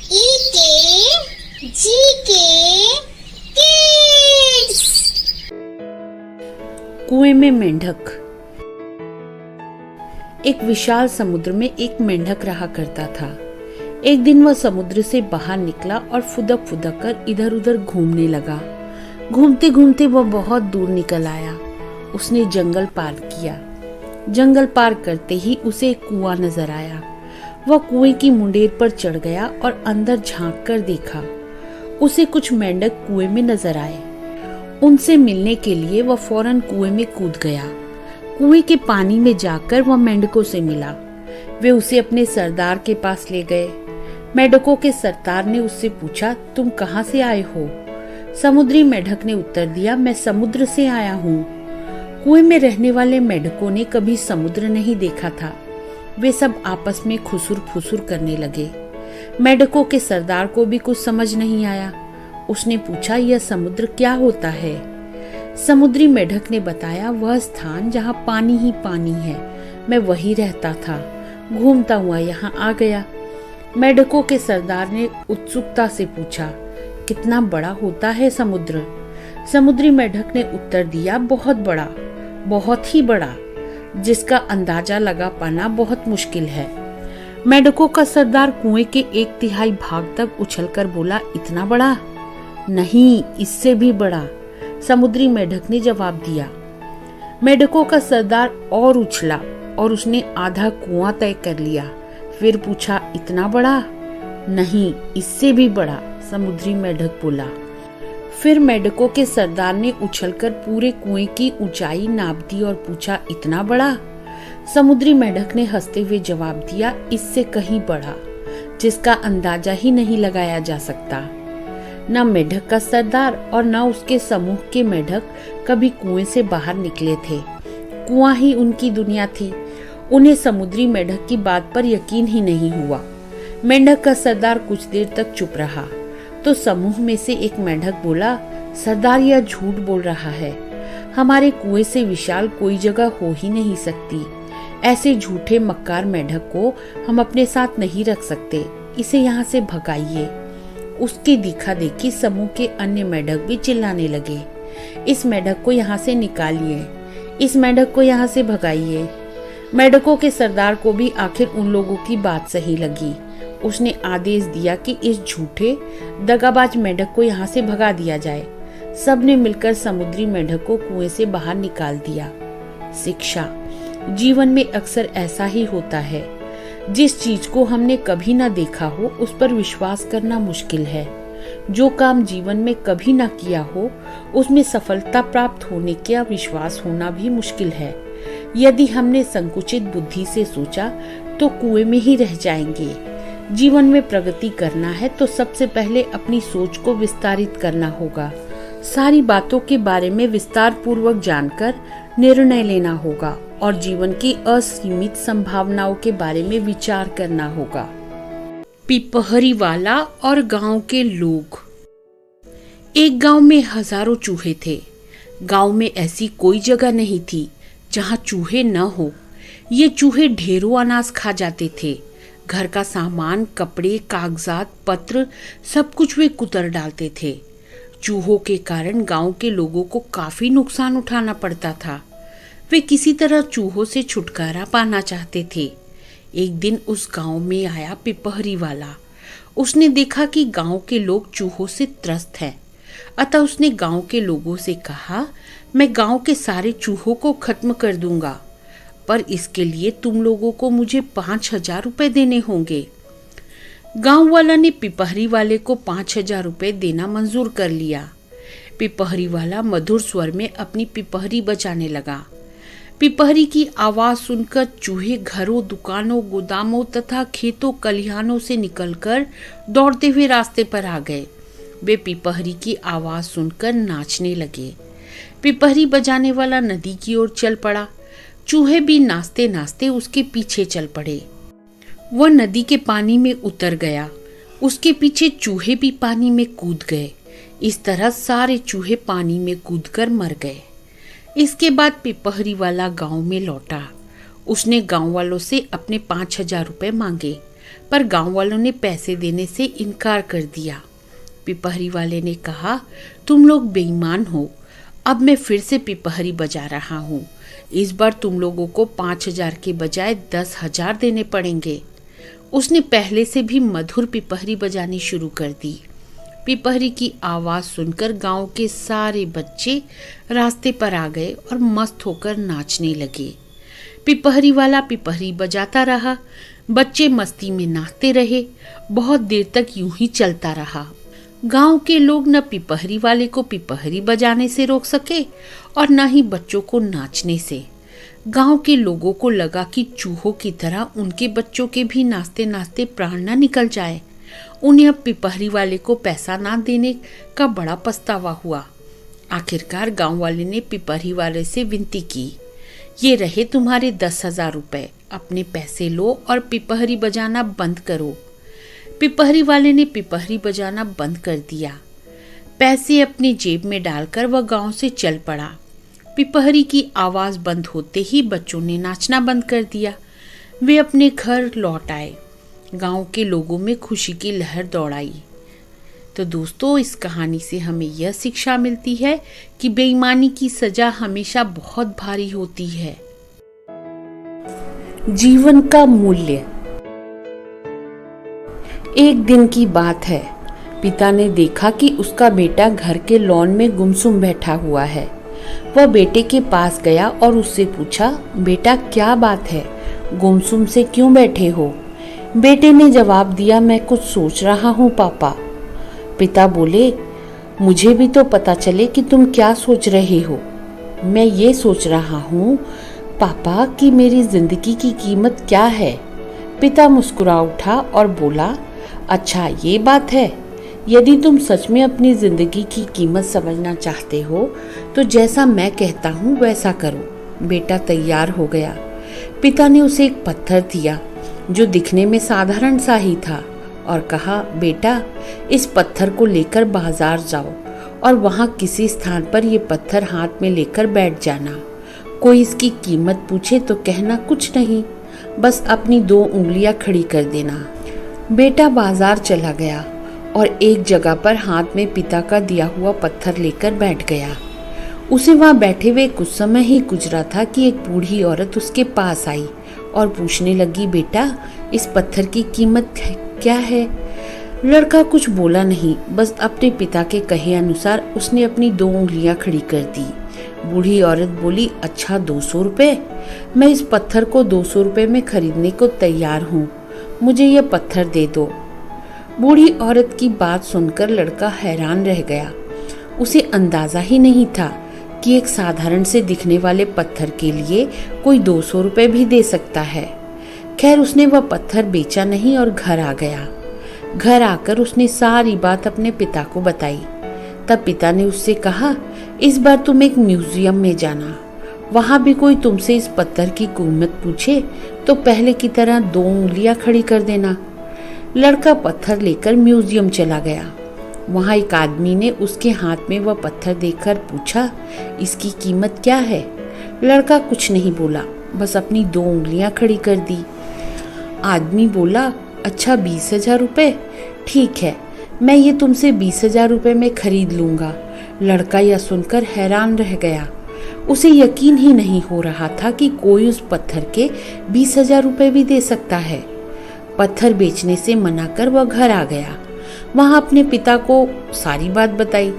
के जी के किड्स। कुएं में मेंढक। एक विशाल समुद्र में एक मेंढक रहा करता था। एक दिन वह समुद्र से बाहर निकला और फुदक फुदक कर इधर उधर घूमने लगा। घूमते घूमते वह बहुत दूर निकल आया। उसने जंगल पार किया। जंगल पार करते ही उसे एक कुआं नजर आया। वह कुएं की मुंडेर पर चढ़ गया और अंदर झांक कर देखा। उसे कुछ मेंढक कुएं में नजर आए। उनसे मिलने के लिए वह फौरन कुएं में कूद गया। कुएं के पानी में जाकर वह मेंढकों से मिला। वे उसे अपने सरदार के पास ले गए। मेंढकों के सरदार ने उससे पूछा, तुम कहाँ से आए हो? समुद्री मेंढक ने उत्तर दिया, मैं समुद्र से आया हूँ। कुएं में रहने वाले मेंढकों ने कभी समुद्र नहीं देखा था। वे सब आपस में खुसुर फुसुर करने लगे। मेंढकों के सरदार को भी कुछ समझ नहीं आया। उसने पूछा, यह समुद्र क्या होता है? समुद्री मेंढक ने बताया, वह स्थान जहाँ पानी ही पानी है, मैं वही रहता था। घूमता हुआ यहाँ आ गया। मेंढकों के सरदार ने उत्सुकता से पूछा, कितना बड़ा होता है समुद्र? समुद्री मेंढक ने उत्तर दिया, बहुत बड़ा, बहुत ही बड़ा, जिसका अंदाजा लगा पाना बहुत मुश्किल है। मेंढकों का सरदार कुएं के 1/3 भाग तक उछलकर बोला, इतना बड़ा? नहीं, इससे भी बड़ा, समुद्री मेंढक ने जवाब दिया। मेंढकों का सरदार और उछला और उसने आधा कुआं तय कर लिया। फिर पूछा, इतना बड़ा? नहीं, इससे भी बड़ा, समुद्री मेंढक बोला। फिर मेंढकों के सरदार ने उछलकर पूरे कुएं की ऊंचाई नाप दी और पूछा, इतना बड़ा? समुद्री मेंढक ने हंसते हुए जवाब दिया, इससे कहीं बड़ा, जिसका अंदाजा ही नहीं लगाया जा सकता। न मेंढक का सरदार और न उसके समूह के मेंढक कभी कुएं से बाहर निकले थे। कुआं ही उनकी दुनिया थी। उन्हें समुद्री मेंढक की बात पर यकीन ही नहीं हुआ। मेंढक का सरदार कुछ देर तक चुप रहा, तो समूह में से एक मेंढक बोला, सरदार यह झूठ बोल रहा है। हमारे कुएं से विशाल कोई जगह हो ही नहीं सकती। ऐसे झूठे मक्कार मेंढक को हम अपने साथ नहीं रख सकते। इसे यहाँ से भगाइए। उसकी दिखा देखी समूह के अन्य मेंढक भी चिल्लाने लगे, इस मेंढक को यहाँ से निकालिए, इस मेंढक को यहाँ से भगाइए। मेंढकों के सरदार को भी आखिर उन लोगों की बात सही लगी। उसने आदेश दिया कि इस झूठे दगाबाज मेंढक को यहाँ से भगा दिया जाए। सबने मिलकर समुद्री मेंढक को कुएं से बाहर निकाल दिया। शिक्षा। जीवन में अक्सर ऐसा ही होता है। जिस चीज को हमने कभी ना देखा हो उस पर विश्वास करना मुश्किल है। जो काम जीवन में कभी ना किया हो उसमें सफलता प्राप्त होने का विश्वास होना भी मुश्किल है। यदि हमने संकुचित बुद्धि से सोचा तो कुएं में ही रह जाएंगे। जीवन में प्रगति करना है तो सबसे पहले अपनी सोच को विस्तारित करना होगा। सारी बातों के बारे में विस्तार पूर्वक जानकर निर्णय लेना होगा और जीवन की असीमित संभावनाओं के बारे में विचार करना होगा। पिपहरी वाला और गांव के लोग। एक गांव में हजारों चूहे थे। गांव में ऐसी कोई जगह नहीं थी जहां चूहे न हो। ये चूहे ढेरों अनाज खा जाते थे। घर का सामान, कपड़े, कागजात, पत्र, सब कुछ वे कुतर डालते थे। चूहों के कारण गांव के लोगों को काफी नुकसान उठाना पड़ता था। वे किसी तरह चूहों से छुटकारा पाना चाहते थे। एक दिन उस गांव में आया पिपहरी वाला। उसने देखा कि गांव के लोग चूहों से त्रस्त हैं। अतः उसने गांव के लोगों से कहा, मैं गांव के सारे चूहों को खत्म कर दूंगा, पर इसके लिए तुम लोगों को मुझे 5,000 रुपए देने होंगे। गांव वाला ने पिपहरी वाले को 5,000 रुपए देना मंजूर कर लिया। पिपहरी वाला मधुर स्वर में अपनी पिपहरी बजाने लगा। पिपहरी की आवाज सुनकर चूहे घरों, दुकानों, गोदामों तथा खेतों खलिहानों से निकलकर दौड़ते हुए रास्ते पर आ गए। वे पिपहरी की आवाज सुनकर नाचने लगे। पिपहरी बजाने वाला नदी की ओर चल पड़ा। चूहे भी नाचते नाचते उसके पीछे चल पड़े। वह नदी के पानी में उतर गया। उसके पीछे चूहे भी पानी में कूद गए। इस तरह सारे चूहे पानी में कूदकर मर गए। इसके बाद पिपहरी वाला गांव में लौटा। उसने गांव वालों से अपने 5,000 रुपए मांगे, पर गांव वालों ने पैसे देने से इनकार कर दिया। पिपहरी वाले ने कहा, तुम लोग बेईमान हो, अब मैं फिर से पिपहरी बजा रहा हूँ। इस बार तुम लोगों को 5,000 के बजाय 10,000 देने पड़ेंगे। उसने पहले से भी मधुर पिपहरी बजानी शुरू कर दी। पिपहरी की आवाज़ सुनकर गांव के सारे बच्चे रास्ते पर आ गए और मस्त होकर नाचने लगे। पिपहरी वाला पिपहरी बजाता रहा, बच्चे मस्ती में नाचते रहे। बहुत देर तक यूं ही चलता रहा। गांव के लोग न पिपहरी वाले को पिपहरी बजाने से रोक सके और न ही बच्चों को नाचने से। गांव के लोगों को लगा कि चूहों की तरह उनके बच्चों के भी नाचते नाचते प्राण न निकल जाए। उन्हें अब पिपहरी वाले को पैसा ना देने का बड़ा पछतावा हुआ। आखिरकार गांव वाले ने पिपहरी वाले से विनती की, ये रहे तुम्हारे 10,000 रुपए, अपने पैसे लो और पिपहरी बजाना बंद करो। पिपहरी वाले ने पिपहरी बजाना बंद कर दिया। पैसे अपनी जेब में डालकर वह गांव से चल पड़ा। पिपहरी की आवाज़ बंद होते ही बच्चों ने नाचना बंद कर दिया। वे अपने घर लौट आए। गांव के लोगों में खुशी की लहर दौड़ाई। तो दोस्तों, इस कहानी से हमें यह शिक्षा मिलती है कि बेईमानी की सजा हमेशा बहुत भारी होती है। जीवन का मूल्य। एक दिन की बात है, पिता ने देखा कि उसका बेटा घर के लॉन में गुमसुम बैठा हुआ है। वह बेटे के पास गया और उससे पूछा, बेटा क्या बात है, गुमसुम से क्यों बैठे हो? बेटे ने जवाब दिया, मैं कुछ सोच रहा हूँ पापा। पिता बोले, मुझे भी तो पता चले कि तुम क्या सोच रहे हो। मैं ये सोच रहा हूँ पापा कि मेरी जिंदगी की कीमत क्या है। पिता मुस्कुरा उठा और बोला, अच्छा ये बात है, यदि तुम सच में अपनी जिंदगी की कीमत समझना चाहते हो तो जैसा मैं कहता हूँ वैसा करो। बेटा तैयार हो गया। पिता ने उसे एक पत्थर दिया जो दिखने में साधारण सा ही था और कहा, बेटा इस पत्थर को लेकर बाजार जाओ और वहाँ किसी स्थान पर ये पत्थर हाथ में लेकर बैठ जाना। कोई इसकी कीमत पूछे तो कहना कुछ नहीं, बस अपनी 2 उंगलियां खड़ी कर देना। बेटा बाजार चला गया और एक जगह पर हाथ में पिता का दिया हुआ पत्थर लेकर बैठ गया। उसे वहाँ बैठे हुए कुछ समय ही गुजरा था कि एक बूढ़ी औरत उसके पास आई और पूछने लगी, बेटा इस पत्थर की कीमत क्या है? लड़का कुछ बोला नहीं, बस अपने पिता के कहे अनुसार उसने अपनी 2 उंगलियां खड़ी कर दी। बूढ़ी औरत बोली, अच्छा 200 रुपये, मैं इस पत्थर को 200 रुपये में खरीदने को तैयार हूँ, मुझे यह पत्थर दे दो। बूढ़ी औरत की बात सुनकर लड़का हैरान रह गया। उसे अंदाजा ही नहीं था कि एक साधारण से दिखने वाले पत्थर के लिए कोई 200 रुपये भी दे सकता है। खैर उसने वह पत्थर बेचा नहीं और घर आ गया। घर आकर उसने सारी बात अपने पिता को बताई। तब पिता ने उससे कहा, इस बार तुम एक म्यूजियम में जाना, वहां भी कोई तुमसे इस पत्थर की कीमत पूछे तो पहले की तरह 2 उंगलियां खड़ी कर देना। लड़का पत्थर लेकर म्यूजियम चला गया। वहां एक आदमी ने उसके हाथ में वह पत्थर देखकर पूछा, इसकी कीमत क्या है? लड़का कुछ नहीं बोला, बस अपनी 2 उंगलियां खड़ी कर दी। आदमी बोला, अच्छा 20,000 रुपये, ठीक है, मैं ये तुमसे 20,000 रुपये में खरीद लूंगा। लड़का यह सुनकर हैरान रह गया। उसे यकीन ही नहीं हो रहा था कि कोई उस पत्थर के 20,000 रुपये भी दे सकता है। पत्थर बेचने से मना कर वह घर आ गया। वहां अपने पिता को सारी बात बताई।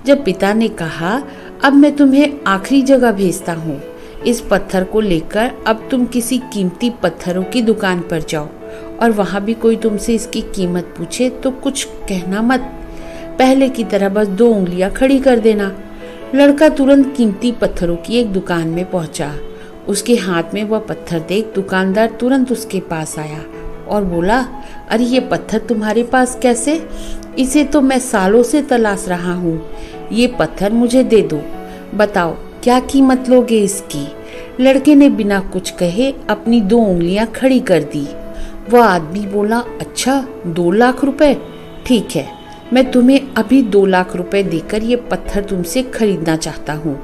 जब पिता ने कहा, अब मैं तुम्हें आखिरी जगह भेजता हूँ, इस पत्थर को लेकर अब तुम किसी कीमती पत्थरों की दुकान पर जाओ और वहां भी कोई तुमसे इसकी कीमत पूछे तो कुछ कहना मत, पहले की तरह बस 2 उंगलियां खड़ी कर देना। लड़का तुरंत कीमती पत्थरों की एक दुकान में पहुंचा। उसके हाथ में वह पत्थर देख दुकानदार तुरंत उसके पास आया और बोला, अरे ये पत्थर तुम्हारे पास कैसे? इसे तो मैं सालों से तलाश रहा हूँ, ये पत्थर मुझे दे दो, बताओ क्या कीमत लोगे इसकी? लड़के ने बिना कुछ कहे अपनी 2 उंगलियां खड़ी कर दी। वह आदमी बोला, अच्छा 2 लाख रुपए, ठीक है, मैं तुम्हें अभी 2 लाख रुपए देकर ये पत्थर तुमसे खरीदना चाहता हूँ।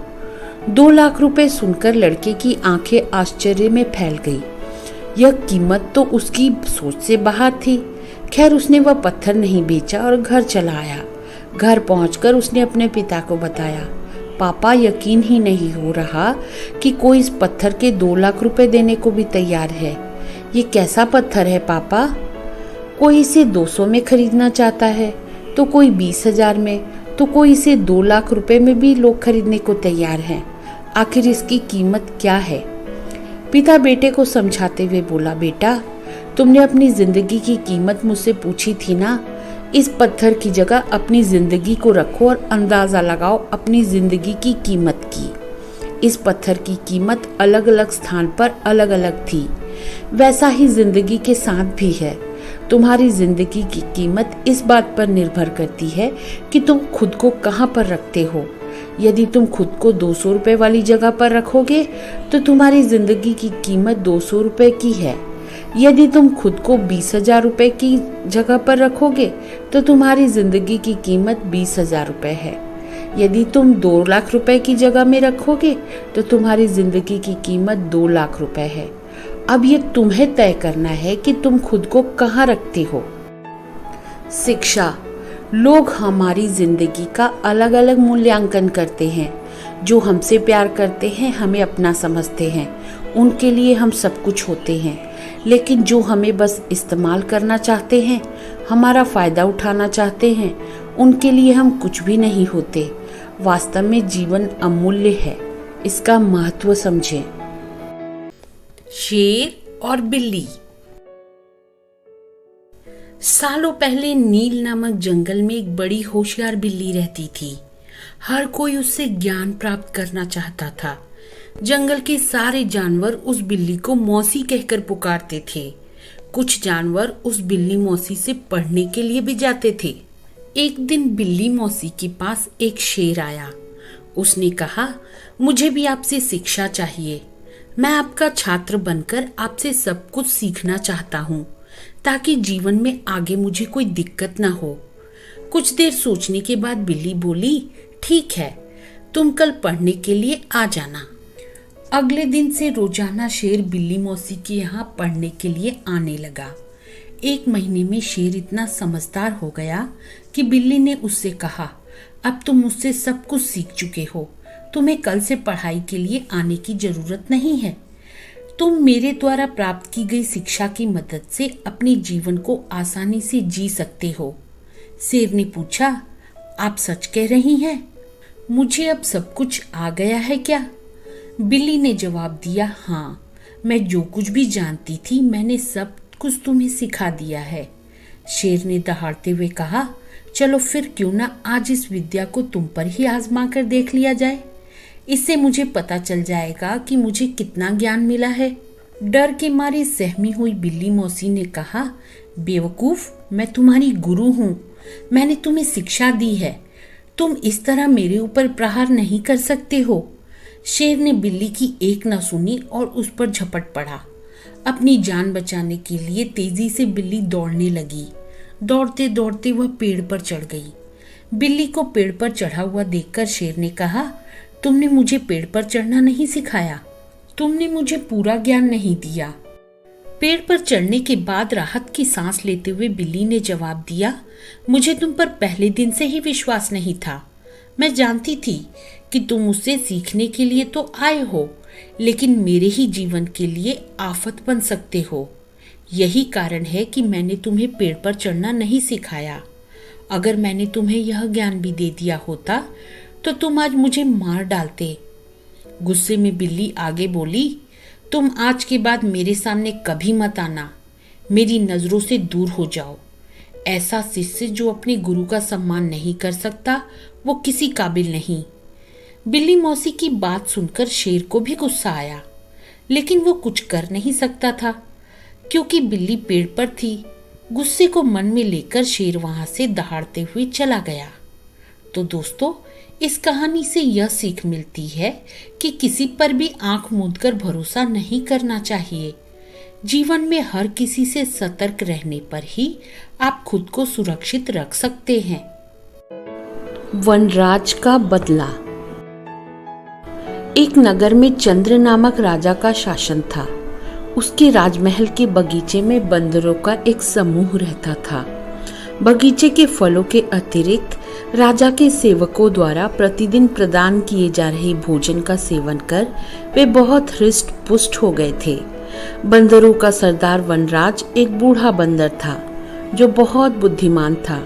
2 लाख रुपए सुनकर लड़के की आंखें आश्चर्य में फैल गई। यह कीमत तो उसकी सोच से बाहर थी। खैर उसने वह पत्थर नहीं बेचा और घर चला आया। घर पहुंचकर उसने अपने पिता को बताया। पापा, यकीन ही नहीं हो रहा कि कोई इस पत्थर के 2 लाख रुपए देने को भी तैयार है। ये कैसा पत्थर है पापा? कोई इसे 200 में खरीदना चाहता है, तो कोई 20,000 में, तो कोई इसे 2 लाख रुपए में भी लोग खरीदने को तैयार हैं। आखिर इसकी कीमत क्या है? पिता बेटे को समझाते हुए बोला, बेटा, तुमने अपनी जिंदगी की कीमत मुझसे पूछी थी ना। इस पत्थर की जगह अपनी जिंदगी को रखो और अंदाजा लगाओ अपनी जिंदगी की कीमत की। इस पत्थर की कीमत अलग अलग स्थान पर अलग अलग थी। वैसा ही जिंदगी के साथ भी है। तुम्हारी जिंदगी की कीमत इस बात पर निर्भर करती है कि तुम खुद को कहाँ पर रखते हो। यदि तुम खुद को 200 रुपए वाली जगह पर रखोगे तो तुम्हारी जिंदगी की कीमत 200 रुपए की है। यदि तुम खुद को 20,000 रुपए की जगह पर रखोगे तो तुम्हारी जिंदगी की कीमत 20,000 रुपए है। यदि तुम 2 लाख रुपए की जगह में रखोगे तो तुम्हारी जिंदगी की कीमत 2 लाख रुपए है। अब ये तुम्हें तय करना है कि तुम खुद को कहाँ रखते हो। शिक्षा। लोग हमारी जिंदगी का अलग अलग मूल्यांकन करते हैं। जो हमसे प्यार करते हैं, हमें अपना समझते हैं, उनके लिए हम सब कुछ होते हैं। लेकिन जो हमें बस इस्तेमाल करना चाहते हैं, हमारा फायदा उठाना चाहते हैं, उनके लिए हम कुछ भी नहीं होते। वास्तव में जीवन अमूल्य है, इसका महत्व समझें। शेर और बिल्ली। सालों पहले नील नामक जंगल में एक बड़ी होशियार बिल्ली रहती थी। हर कोई उससे ज्ञान प्राप्त करना चाहता था। जंगल के सारे जानवर उस बिल्ली को मौसी कहकर पुकारते थे। कुछ जानवर उस बिल्ली मौसी से पढ़ने के लिए भी जाते थे। एक दिन बिल्ली मौसी के पास एक शेर आया। उसने कहा, मुझे भी आपसे शिक्षा चाहिए। मैं आपका छात्र बनकर आपसे सब कुछ सीखना चाहता हूँ, ताकि जीवन में आगे मुझे कोई दिक्कत ना हो। कुछ देर सोचने के बाद बिल्ली बोली, ठीक है, तुम कल पढ़ने के लिए आ जाना। अगले दिन से रोजाना शेर बिल्ली मौसी के यहाँ पढ़ने के लिए आने लगा। 1 महीने में शेर इतना समझदार हो गया कि बिल्ली ने उससे कहा, अब तुम मुझसे सब कुछ सीख चुके हो, तुम्हें कल से पढ़ाई के लिए आने की जरूरत नहीं है। तुम मेरे द्वारा प्राप्त की गई शिक्षा की मदद से अपने जीवन को आसानी से जी सकते हो। शेर ने पूछा, आप सच कह रही हैं? मुझे अब सब कुछ आ गया है क्या? बिल्ली ने जवाब दिया, हाँ, मैं जो कुछ भी जानती थी मैंने सब कुछ तुम्हें सिखा दिया है। शेर ने दहाड़ते हुए कहा, चलो फिर क्यों ना आज इस विद्या को तुम पर ही आजमा कर देख लिया जाए। इससे मुझे पता चल जाएगा कि मुझे कितना ज्ञान मिला है। डर के मारे सहमी हुई बिल्ली मौसी ने कहा, बेवकूफ, मैं तुम्हारी गुरु हूँ, मैंने तुम्हें शिक्षा दी है, तुम इस तरह मेरे ऊपर प्रहार नहीं कर सकते हो। शेर ने बिल्ली की एक न सुनी और उस पर झपट पड़ा। अपनी जान बचाने के लिए तेजी से बिल्ली दौड़ने लगी। दौड़ते दौड़ते वह पेड़ पर चढ़ गई। बिल्ली को पेड़ पर चढ़ा हुआ देखकर शेर ने कहा, तुमने मुझे पेड़ पर चढ़ना नहीं सिखाया, तुमने मुझे पूरा ज्ञान नहीं दिया। पेड़ पर चढ़ने के बाद राहत की सांस लेते हुए बिल्ली ने जवाब दिया, मुझे तुम पर पहले दिन से ही विश्वास नहीं था। मैं जानती थी कि तुम मुझसे सीखने के लिए तो आए हो, लेकिन मेरे ही जीवन के लिए आफत बन सकते हो। यही कारण है कि मैंने तुम्हें पेड़ पर चढ़ना नहीं सिखाया। अगर मैंने तुम्हें यह ज्ञान भी दे दिया होता तो तुम आज मुझे मार डालते। गुस्से में बिल्ली आगे बोली, तुम आज के बाद मेरे सामने कभी मत आना, मेरी नजरों से दूर हो जाओ। ऐसा शिष्य जो अपने गुरु का सम्मान नहीं कर सकता, वो किसी काबिल नहीं। बिल्ली मौसी की बात सुनकर शेर को भी गुस्सा आया, लेकिन वो कुछ कर नहीं सकता था क्योंकि बिल्ली पेड़ पर थी। गुस्से को मन में लेकर शेर वहां से दहाड़ते हुए चला गया। तो दोस्तों, इस कहानी से यह सीख मिलती है कि किसी पर भी आंख मूंदकर भरोसा नहीं करना चाहिए। जीवन में हर किसी से सतर्क रहने पर ही आप खुद को सुरक्षित रख सकते हैं। वनराज का बदला। एक नगर में चंद्र नामक राजा का शासन था। उसके राजमहल के बगीचे में बंदरों का एक समूह रहता था। बगीचे के फलों के अतिरिक्त राजा के सेवकों द्वारा प्रतिदिन प्रदान किए जा रहे भोजन का सेवन कर वे बहुत हृष्ट पुष्ट हो गए थे। बंदरों का सरदार वनराज एक बूढ़ा बंदर था जो बहुत बुद्धिमान था।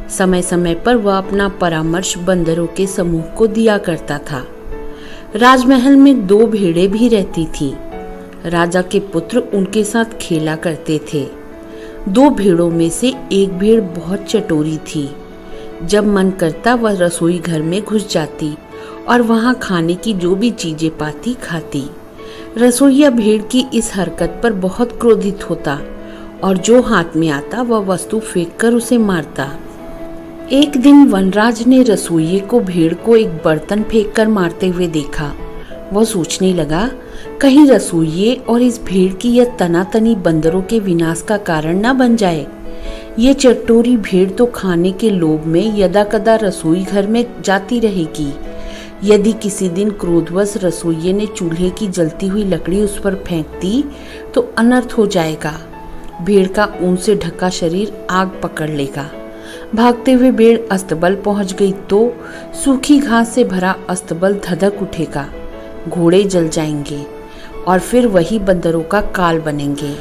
समय समय पर वह अपना परामर्श बंदरों के समूह को दिया करता था। राजमहल में 2 भेड़ें भी रहती थी। राजा के पुत्र उनके साथ खेला करते थे। 2 भेड़ों में से एक भेड़ बहुत चटोरी थी। जब मन करता वह रसोई घर में घुस जाती और वहां खाने की जो भी चीजें पाती खाती। रसोइया भेड़ की इस हरकत पर बहुत क्रोधित होता और जो हाथ में आता वह वस्तु फेंककर उसे मारता। एक दिन वनराज ने रसोइये को भेड़ को एक बर्तन फेंककर मारते हुए देखा। वह सोचने लगा, कहीं रसोइये और इस भेड़ की यह तनातनी बंदरों के विनाश का कारण न बन जाए। ये चटोरी भेड़ तो खाने के लोभ में यदाकदा रसोई घर में जाती रहेगी। यदि किसी दिन क्रोधवश रसोइये ने चूल्हे की जलती हुई लकड़ी उस पर फेंक दी तो अनर्थ हो जाएगा। भेड़ का ऊन से ढका शरीर आग पकड़ लेगा। भागते हुए भेड़ अस्तबल पहुंच गई तो सूखी घास से भरा अस्तबल धधक उठेगा, घोड़े जल जाएंगे और फिर वही बंदरों का काल बनेंगे।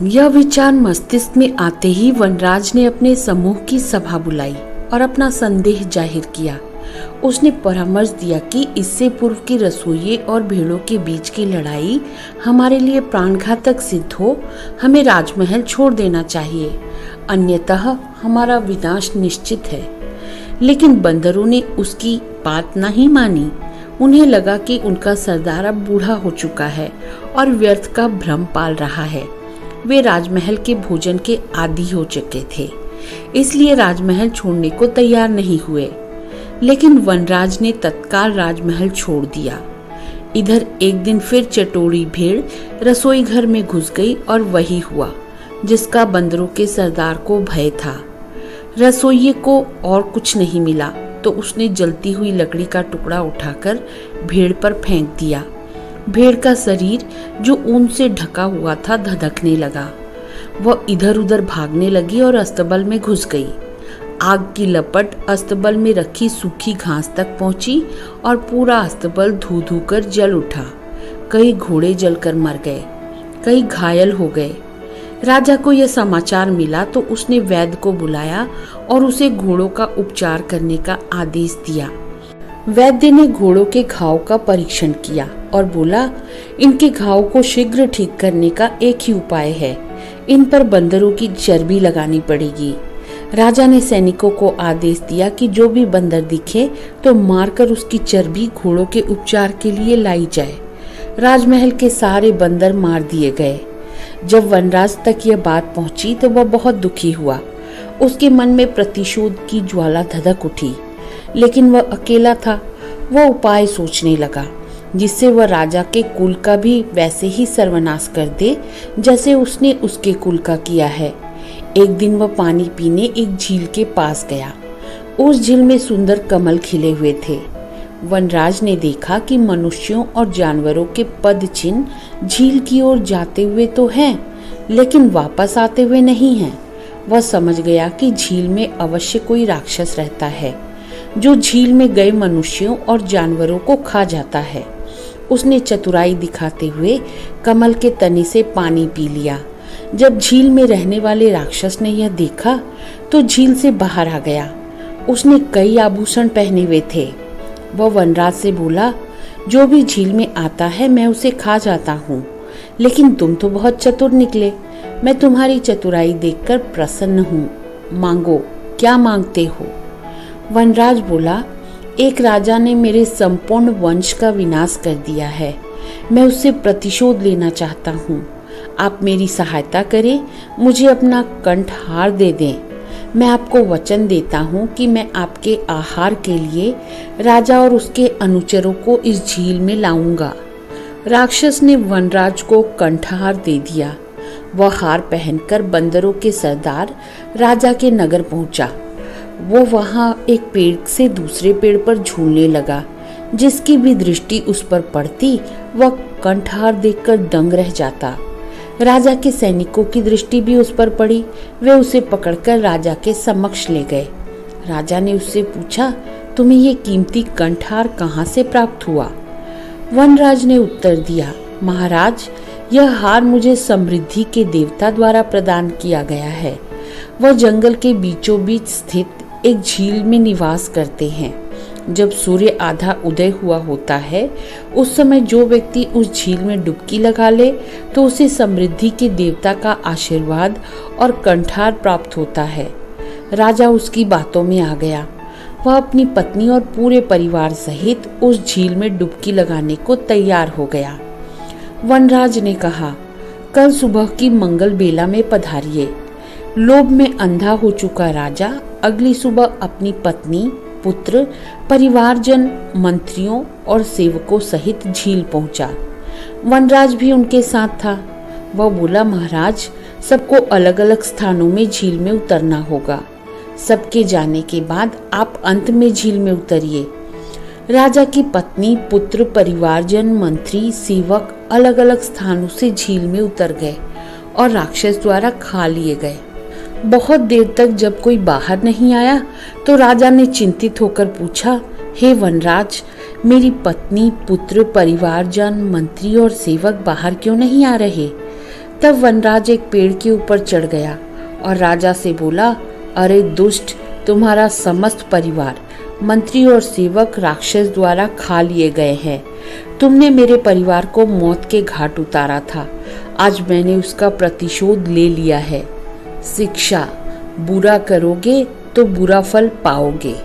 यह विचार मस्तिष्क में आते ही वनराज ने अपने समूह की सभा बुलाई और अपना संदेह जाहिर किया। उसने परामर्श दिया कि इससे पूर्व की रसोइये और भेड़ों के बीच की लड़ाई हमारे लिए प्राणघातक सिद्ध हो हमें राजमहल छोड़ देना चाहिए, अन्यतः हमारा विनाश निश्चित है। लेकिन बंदरों ने उसकी बात नहीं मानी। उन्हें लगा कि उनका सरदार अब बूढ़ा हो चुका है और व्यर्थ का भ्रम पाल रहा है। वे राजमहल के भोजन के आदी हो चुके थे, इसलिए राजमहल छोड़ने को तैयार नहीं हुए। लेकिन वनराज ने तत्काल राजमहल छोड़ दिया। इधर एक दिन फिर चटोरी भेड़ रसोई घर में घुस गई और वही हुआ जिसका बंदरों के सरदार को भय था। रसोइये को और कुछ नहीं मिला तो उसने जलती हुई लकड़ी का टुकड़ा उठाकर भेड़ पर फेंक दिया। भेड़ का शरीर जो ऊन से ढका हुआ था धधकने लगा। वह इधर उधर भागने लगी और अस्तबल में घुस गई। आग की लपट अस्तबल में रखी सूखी घास तक पहुंची और पूरा अस्तबल धू धू कर जल उठा। कई घोड़े जलकर मर गए, कई घायल हो गए। राजा को यह समाचार मिला तो उसने वैद्य को बुलाया और उसे घोड़ों का उपचार करने का आदेश दिया। वैद्य ने घोड़ों के घाव का परीक्षण किया और बोला, इनके घाव को शीघ्र ठीक करने का एक ही उपाय है, इन पर बंदरों की चर्बी लगानी पड़ेगी। राजा ने सैनिकों को आदेश दिया कि जो भी बंदर दिखे तो मारकर उसकी चर्बी घोड़ों के उपचार के लिए लाई जाए। राजमहल के सारे बंदर मार दिए गए। जब वनराज तक यह बात पहुंची तो वह बहुत दुखी हुआ। उसके मन में प्रतिशोध की ज्वाला धधक उठी, लेकिन वह अकेला था। वह उपाय सोचने लगा जिससे वह राजा के कुल का भी वैसे ही सर्वनाश कर दे जैसे उसने उसके कुल का किया है। एक दिन वह पानी पीने एक झील के पास गया। उस झील में सुंदर कमल खिले हुए थे। वनराज ने देखा कि मनुष्यों और जानवरों के पद चिन्ह झील की ओर जाते हुए तो हैं, लेकिन वापस आते हुए नहीं हैं। वह समझ गया कि झील में अवश्य कोई राक्षस रहता है जो झील में गए मनुष्यों और जानवरों को खा जाता है। उसने चतुराई दिखाते हुए कमल के तने से पानी पी लिया। जब झील में रहने वाले राक्षस ने यह देखा तो झील से बाहर आ गया। उसने कई आभूषण पहने हुए थे। वह वनराज से बोला, जो भी झील में आता है मैं उसे खा जाता हूँ, लेकिन तुम तो बहुत चतुर निकले। मैं तुम्हारी चतुराई देखकर प्रसन्न हूँ। मांगो, क्या मांगते हो? वनराज बोला, एक राजा ने मेरे संपूर्ण वंश का विनाश कर दिया है। मैं उससे प्रतिशोध लेना चाहता हूँ। आप मेरी सहायता करें, मुझे अपना कंठहार दे दें। मैं आपको वचन देता हूँ कि मैं आपके आहार के लिए राजा और उसके अनुचरों को इस झील में लाऊंगा। राक्षस ने वनराज को कंठहार दे दिया। वह हार पहनकर बंदरों के सरदार राजा के नगर पहुंचा। वो वहां एक पेड़ से दूसरे पेड़ पर झूलने लगा। जिसकी भी दृष्टि उस पर पड़ती वह कंठहार देखकर दंग रह जाता। राजा के सैनिकों की दृष्टि भी उस पर पड़ी। वे उसे पकड़कर राजा के समक्ष ले गए। राजा ने उससे पूछा, तुम्हें ये कीमती कंठहार कहाँ से प्राप्त हुआ? वनराज ने उत्तर दिया, महाराज, यह हार मुझे समृद्धि के देवता द्वारा प्रदान किया गया है। वह जंगल के बीचों बीच स्थित एक झील में निवास करते हैं। जब सूर्य आधा उदय हुआ होता है, उस समय जो व्यक्ति उस झील में डुबकी लगा ले तो उसे समृद्धि के देवता का आशीर्वाद और कंठहार प्राप्त होता है। राजा उसकी बातों में आ गया। वह अपनी पत्नी और पूरे परिवार सहित उस झील में डुबकी लगाने को तैयार हो गया। वनराज ने कहा, कल सुबह की मंगल बेला में पधारिए। लोभ में अंधा हो चुका राजा अगली सुबह अपनी पत्नी, पुत्र, परिवारजन, मंत्रियों और सेवकों सहित झील पहुंचा। वनराज भी उनके साथ था। वह बोला, महाराज, सबको अलग अलग स्थानों में झील में उतरना होगा। सबके जाने के बाद आप अंत में झील में उतरिए। राजा की पत्नी, पुत्र, परिवारजन, मंत्री, सेवक अलग अलग स्थानों से झील में उतर गए और राक्षस द्वारा खा लिए गए। बहुत देर तक जब कोई बाहर नहीं आया तो राजा ने चिंतित होकर पूछा, हे वनराज, मेरी पत्नी, पुत्र, परिवारजन, मंत्री और सेवक बाहर क्यों नहीं आ रहे? तब वनराज एक पेड़ के ऊपर चढ़ गया और राजा से बोला, अरे दुष्ट, तुम्हारा समस्त परिवार, मंत्री और सेवक राक्षस द्वारा खा लिए गए हैं। तुमने मेरे परिवार को मौत के घाट उतारा था। आज मैंने उसका प्रतिशोध ले लिया है। शिक्षा, बुरा करोगे तो बुरा फल पाओगे।